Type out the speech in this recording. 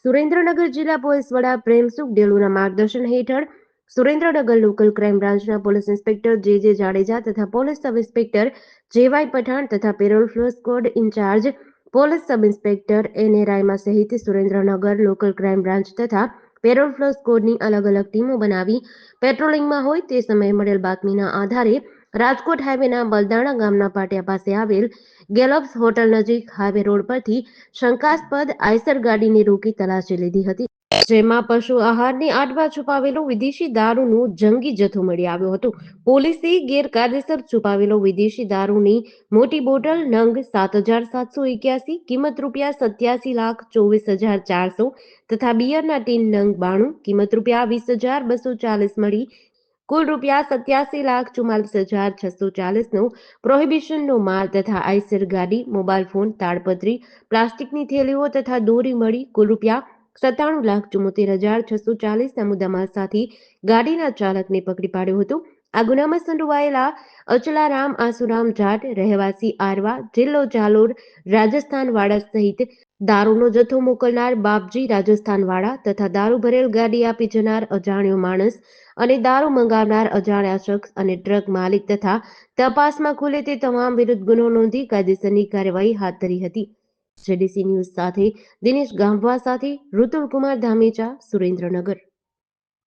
સુરેન્દ્રનગર જિલ્લા પોલીસ વડા પ્રેમસુખ ડેલુના માર્ગદર્શન હેઠળ સુરેન્દ્રનગર લોકલ ક્રાઇમ બ્રાન્ચના પોલીસ ઇન્સ્પેક્ટર જે જાડેજા તથા police sub inspector J Y Pathan તથા parole furlough squad incharge police sub inspector એને રાયમા સહિત સુરેન્દ્રનગર લોકલ ક્રાઇમ બ્રાન્ચ તથા પેરોલ ફ્લો સ્ક્વોડની અલગ અલગ ટીમો બનાવી પેટ્રોલિંગમાં હોય તે સમયે મળેલ બાતમીના આધારે રાજકોટ હાઈવેના બલદાણા ગામના પાટિયા પાસે આવેલ ગેલોબ્સ હોટલ નજીક હાઈવે રોડ પરથી શંકાસ્પદ આઈસર ગાડીને રોકી તલાશી લીધી હતી, જેમાં પશુ આહારની આડમાં છુપાવેલો વિદેશી દારૂનો જંગી જથ્થો મળી આવ્યો હતો। પોલીસે ગેરકાયદેસર છુપાવેલો વિદેશી દારૂની મોટી બોટલ નંગ 7,781 કિંમત ₹87,24,400 તથા બિયરના ટીન નંગ 92 કિંમત ₹20,240 મળી કુલ ₹87,44,640નો પ્રોહિબિશનનો માલ તથા આઈસર ગાડી, મોબાઈલ ફોન, તાડપત્રી, પ્લાસ્ટિકની થેલીઓ તથા દોરી મળી કુલ ₹97,74,640ના મુદ્દામાલ સાથે ગાડીના ચાલકને પકડી પાડ્યો હતો। આ ગુનામાં સંડોવાયેલા અચલારામ આસુરામ જાટ રહેવાસી આરવા જિલ્લો જાલોર રાજસ્થાન વાડા સહિત દારૂનો જથ્થો મોકલનાર બાપજી રાજસ્થાન વાડા તથા દારૂ ભરેલ ગાડી આપી જનાર અજાણ્યો માણસ અને દારૂ મંગાવનાર અજાણ્યા શખ્સ અને ટ્રક માલિક તથા તપાસમાં ખુલે તે તમામ વિરુદ્ધ ગુનો નોંધી કાયદેસરની કાર્યવાહી હાથ ધરી હતી। જેડીસી ન્યૂઝ સાથે દિનેશ ગામવા સાથે ઋતુલ કુમાર ધામેચા, સુરેન્દ્રનગર।